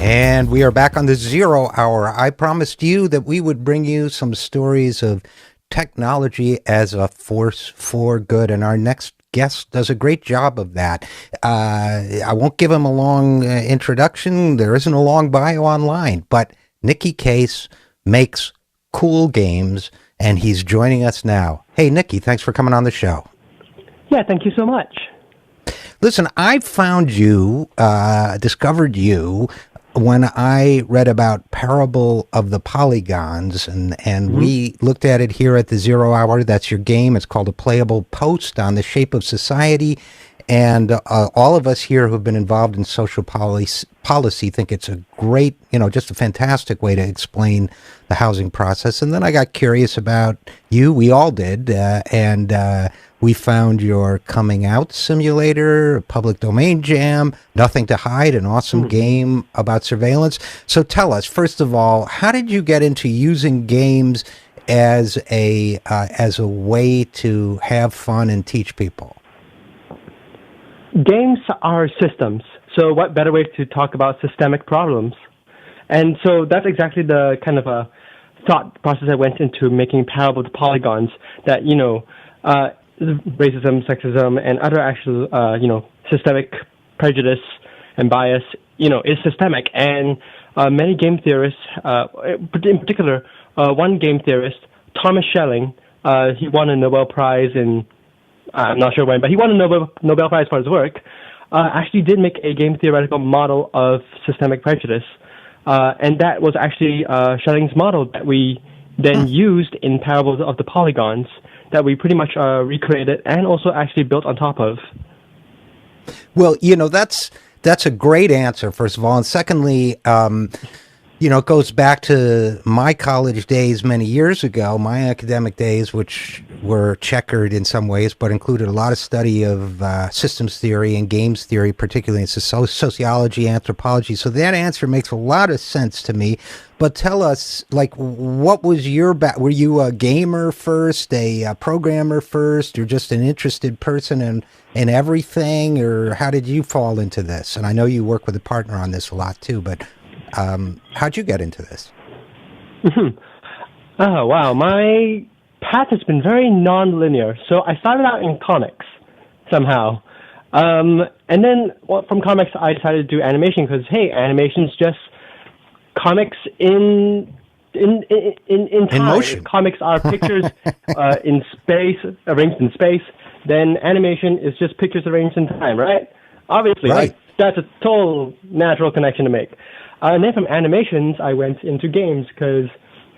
And we are back on the 0 Hour. I promised you that we would bring you some stories of technology as a force for good, and our next guest does a great job of that. I won't give him a long introduction. There isn't a long bio online, but Nicky Case makes cool games, and he's joining us now. Hey, Nicky, thanks for coming on the show. Yeah, thank you so much. Listen, I found you, discovered you, when I read about Parable of the Polygons, and we looked at it here at the 0 Hour. That's your game. It's called A Playable Post on the Shape of Society. And all of us here who've been involved in social policy think it's a great, just a fantastic way to explain the housing process. And then I got curious about you. We all did. And we found your coming out simulator, public domain jam, Nothing to Hide, an awesome game about surveillance. So tell us, first of all, how did you get into using games as a way to have fun and teach people? Games are systems, so what better way to talk about systemic problems? And so that's exactly the kind of a thought process that went into making Parable of the Polygons, that, racism, sexism, and other actual, systemic prejudice and bias, is systemic. And many game theorists, in particular, one game theorist, Thomas Schelling, he won a Nobel Prize in, I'm not sure when, but he won a Nobel Prize for his work, actually did make a game theoretical model of systemic prejudice. And that was actually Schelling's model that we then used in Parables of the Polygons, that we pretty much recreated and also actually built on top of. Well, that's a great answer, first of all. And secondly, it goes back to my college days many years ago, my academic days, which were checkered in some ways, but included a lot of study of systems theory and games theory, particularly in sociology, anthropology. So that answer makes a lot of sense to me. But tell us, what was your were you a gamer first, a programmer first, or just an interested person in everything? Or how did you fall into this? And I know you work with a partner on this a lot too, but how'd you get into this? Oh, wow. My path has been very non-linear. So I started out in comics somehow. And then from comics, I decided to do animation because, hey, animation's just comics in time. In motion. Comics are pictures in space, arranged in space. Then animation is just pictures arranged in time, right? Obviously, right. That's a total natural connection to make. And then from animations, I went into games because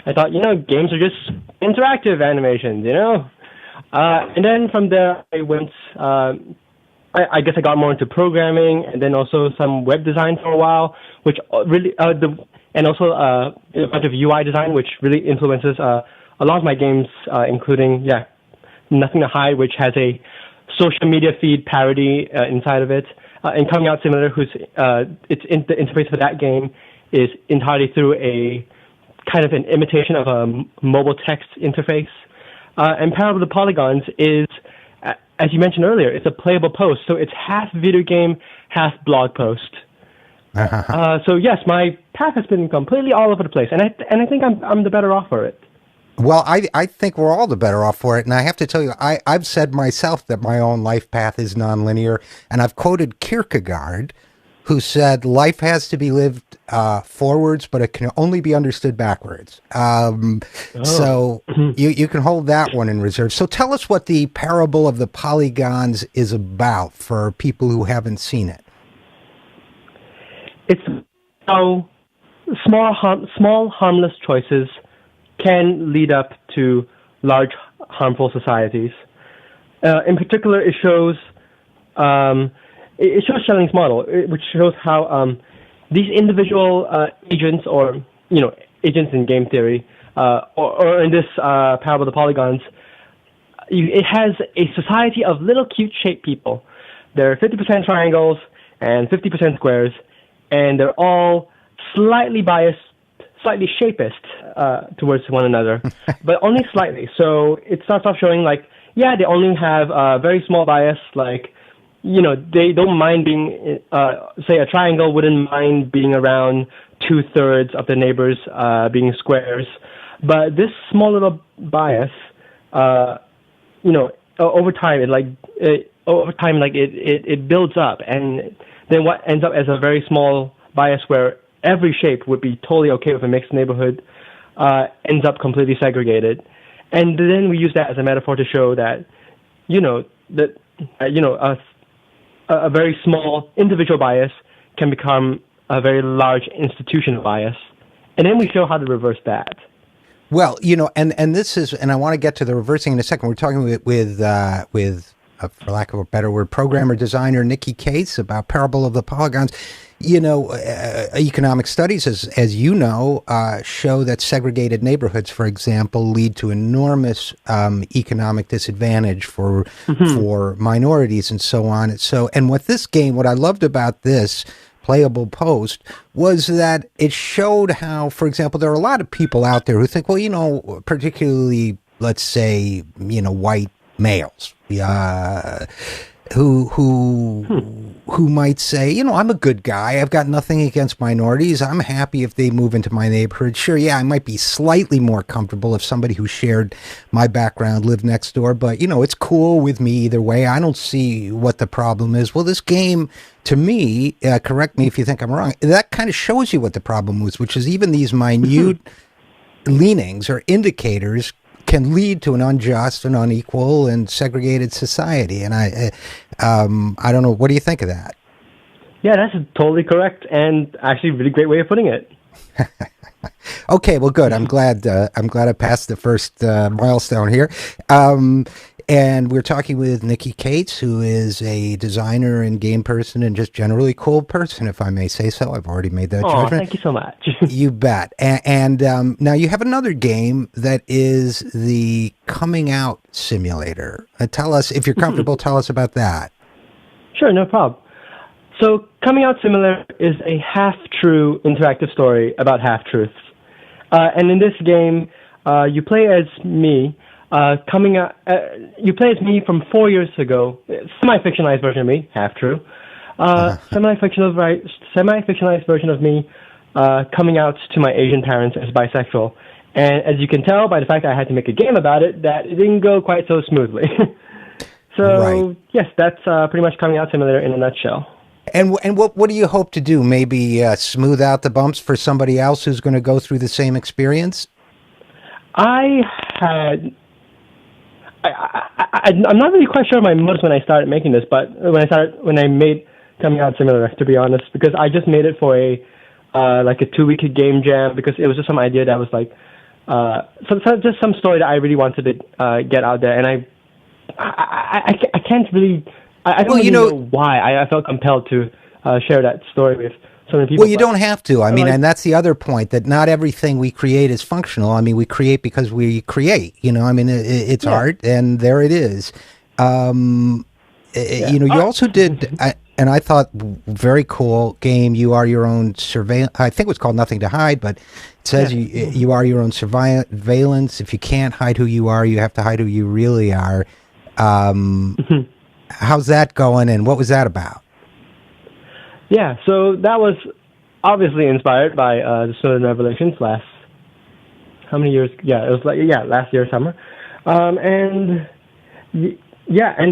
I thought, games are just interactive animations, And then from there, I went, I guess I got more into programming and then also some web design for a while, which really, and also a bunch of UI design, which really influences a lot of my games, including, Nothing to Hide, which has a social media feed parody inside of it. And Coming Out Simulator, the interface for that game is entirely through a kind of an imitation of a mobile text interface. And Parable of the Polygons is, as you mentioned earlier, it's a playable post. So it's half video game, half blog post. So yes, my path has been completely all over the place, and I think I'm the better off for it. Well, I think we're all the better off for it. And I have to tell you, I've said myself that my own life path is nonlinear. And I've quoted Kierkegaard, who said, life has to be lived forwards, but it can only be understood backwards. So you can hold that one in reserve. So tell us what the Parable of the Polygons is about for people who haven't seen it. It's how small harmless choices can lead up to large harmful societies. In particular, it shows Schelling's model, which shows how these individual agents, or agents in game theory, or in this Parable of the Polygons, it has a society of little cute shaped people. They're 50% triangles and 50% squares, and they're all slightly biased, slightly shapist towards one another, but only slightly. So it starts off showing they only have a very small bias, they don't mind being, say, a triangle wouldn't mind being around 2/3 of the neighbors being squares, but this small little bias, over time, it builds up, and then what ends up as a very small bias where every shape would be totally okay with a mixed neighborhood, ends up completely segregated, and then we use that as a metaphor to show that, a very small individual bias can become a very large institutional bias, and then we show how to reverse that. Well, and this is, and I want to get to the reversing in a second. We're talking with for lack of a better word, programmer designer Nicky Cates about Parable of the Polygons. Economic studies, as you know, show that segregated neighborhoods, for example, lead to enormous economic disadvantage for minorities and so on. And what I loved about this playable post was that it showed how, for example, there are a lot of people out there who think, well, particularly, let's say, white males, who might say, I'm a good guy. I've got nothing against minorities. I'm happy if they move into my neighborhood. Sure, yeah, I might be slightly more comfortable if somebody who shared my background lived next door, but, it's cool with me either way. I don't see what the problem is. Well, this game, to me, correct me if you think I'm wrong, that kind of shows you what the problem was, which is even these minute leanings or indicators can lead to an unjust and unequal and segregated society. And I don't know. What do you think of that? Yeah, that's totally correct, and actually a really great way of putting it. Okay, well, good. I'm glad I passed the first milestone here. And we're talking with Nicky Cates, who is a designer and game person and just generally cool person, if I may say so. I've already made that judgment. Thank you so much. You bet. And now you have another game that is the Coming Out Simulator. Tell us, if you're comfortable, tell us about that. Sure, no problem. So Coming Out Simulator is a half-true interactive story about half-truths. And in this game, you play as me, you play as me from 4 years ago, semi-fictionalized version of me, half true. Semi-fictionalized version of me coming out to my Asian parents as bisexual. And as you can tell by the fact that I had to make a game about it, that it didn't go quite so smoothly. So, yes, that's pretty much Coming Out Simulator in a nutshell. And what do you hope to do? Maybe smooth out the bumps for somebody else who's going to go through the same experience? I'm not really quite sure of my motives when I started making this, but when I made Coming Out Simulator, to be honest, because I just made it for a 2-week game jam, because it was just some idea that was like just some story that I really wanted to get out there, and I can't really I don't really know why I felt compelled to share that story with so many people. Well, you don't have to. I mean, and that's the other point, that not everything we create is functional. I mean, we create because we create, I mean, it's art, and there it is. You also did, and I thought, very cool game, You Are Your Own Surveillance. I think it was called Nothing to Hide, but it says you are your own surveillance. If you can't hide who you are, you have to hide who you really are. How's that going, and what was that about? Yeah, so that was obviously inspired by the Snowden revelations last year summer. And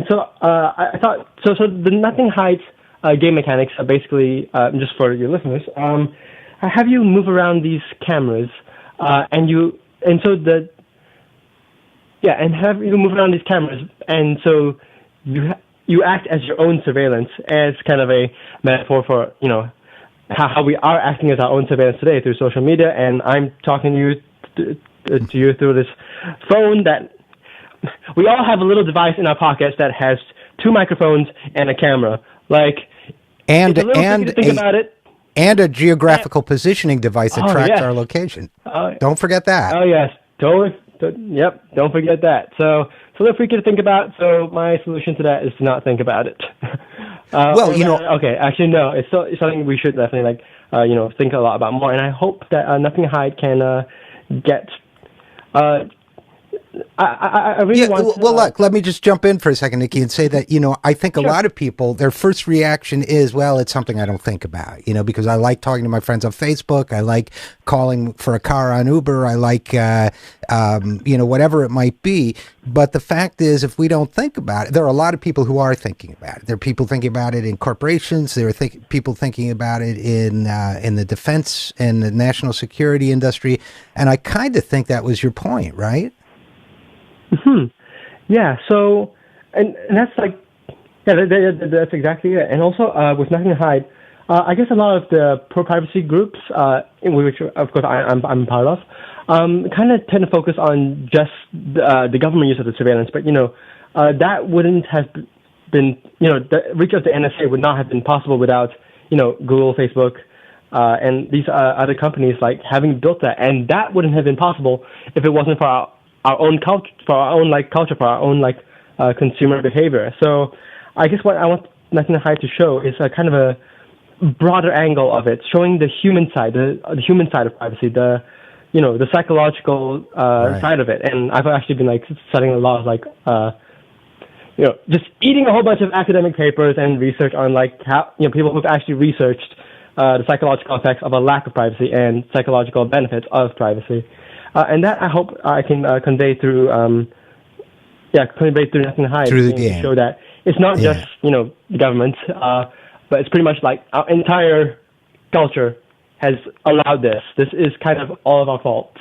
so I thought, so the Nothing Hides game mechanics are basically, just for your listeners, I have you move around these cameras, and have you move around these cameras, and so you act as your own surveillance, as kind of a metaphor for, how we are acting as our own surveillance today through social media, and I'm talking to you through this phone that we all have a little device in our pockets that has 2 microphones and a camera. And about it. And a geographical positioning device that tracks our location. Don't forget that. Oh, yes. Totally. Yep. Don't forget that. So that's freaky to think about. So my solution to that is to not think about it. Okay. Actually, no. It's something we should definitely think a lot about more. And I hope that Nothing to Hide can get I really want. Well, look, let me just jump in for a second, Nicky, and say that, I think a Sure. lot of people, their first reaction is, well, it's something I don't think about, because I like talking to my friends on Facebook. I like calling for a car on Uber. I like, whatever it might be. But the fact is, if we don't think about it, there are a lot of people who are thinking about it. There are people thinking about it in corporations. There are people thinking about it in the defense and the national security industry. And I kind of think that was your point, right? Yeah. So, and that's like, yeah, that's exactly it. And also, with nothing to hide, I guess a lot of the pro-privacy groups, in which of course I'm part of, kind of tend to focus on just the government use of the surveillance. But that wouldn't have been, the reach of the NSA would not have been possible without Google, Facebook, and these other companies like having built that, and that wouldn't have been possible if it wasn't for our own culture, for our own culture, for our own consumer behavior. So I guess what I want Nothing to Hide to show is a kind of a broader angle of it, showing the human side, the human side of privacy, the psychological side of it. And I've actually been studying a lot of just eating a whole bunch of academic papers and research on how people who've actually researched the psychological effects of a lack of privacy and psychological benefits of privacy. And that I hope I can convey through Nothing to Hide. Through the game. To show that it's not just, the government, but it's pretty much our entire culture has allowed this. This is kind of all of our fault.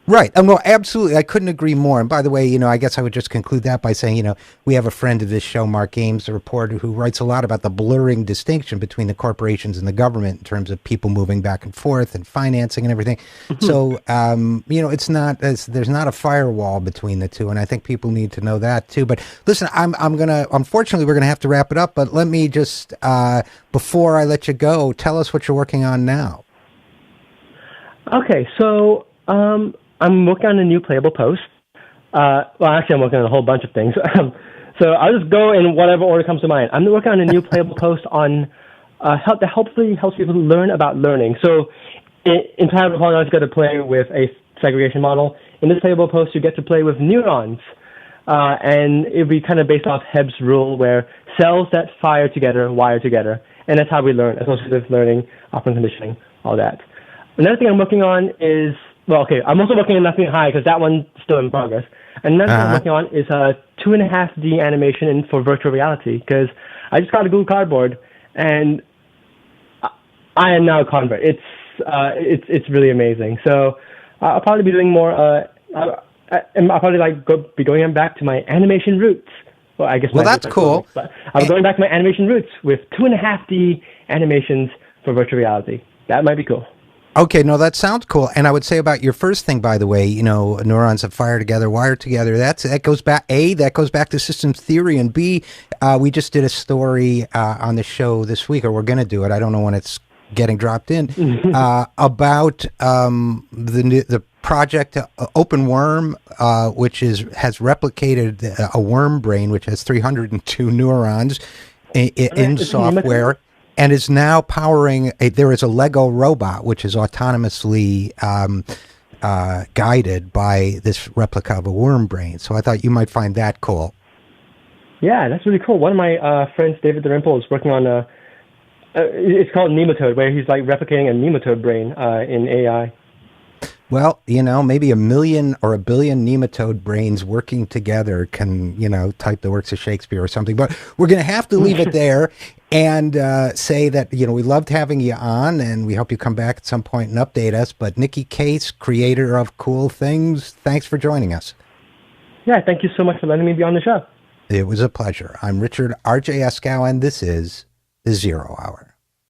Right. Well, absolutely. I couldn't agree more. And by the way, I guess I would just conclude that by saying, we have a friend of this show, Mark Ames, a reporter who writes a lot about the blurring distinction between the corporations and the government in terms of people moving back and forth and financing and everything. So, there's not a firewall between the two. And I think people need to know that too. But listen, unfortunately, we're going to have to wrap it up. But let me just, before I let you go, tell us what you're working on now. Okay. So, I'm working on a new playable post. Actually, I'm working on a whole bunch of things. So I'll just go in whatever order comes to mind. I'm working on a new playable post on that hopefully helps people learn about learning. So in Parallel Polygons, you got to play with a segregation model. In this playable post, you get to play with neurons. And it'll be kind of based off Hebb's rule, where cells that fire together wire together. And that's how we learn, associative learning, operant conditioning, all that. Another thing I'm working on is, I'm also working on Nothing to Hide because that one's still in progress. And another thing I'm working on is a 2.5D animation for virtual reality, because I just got a Google Cardboard and I am now a convert. It's really amazing. So I'll probably be doing more. I'll probably be going back to my animation roots. Well, I guess. Well, that's cool. But I'm going back to my animation roots with 2.5D animations for virtual reality. That might be cool. Okay, no, that sounds cool. And I would say about your first thing, by the way, neurons that fire together, wire together. That goes back. That goes back to systems theory, and B, we just did a story on the show this week, or we're going to do it. I don't know when it's getting dropped in about the project Open Worm, which has replicated a worm brain, which has 302 neurons in software. And is now powering there is a Lego robot, which is autonomously guided by this replica of a worm brain. So I thought you might find that cool. Yeah, that's really cool. One of my friends, David Dalrymple, is working on it's called Nematode, where he's replicating a nematode brain in AI. Well, maybe 1 million or 1 billion nematode brains working together can, type the works of Shakespeare or something. But we're going to have to leave it there and say that, we loved having you on, and we hope you come back at some point and update us. But Nicky Case, creator of Cool Things, thanks for joining us. Yeah, thank you so much for letting me be on the show. It was a pleasure. I'm RJ Eskow, and this is The Zero Hour.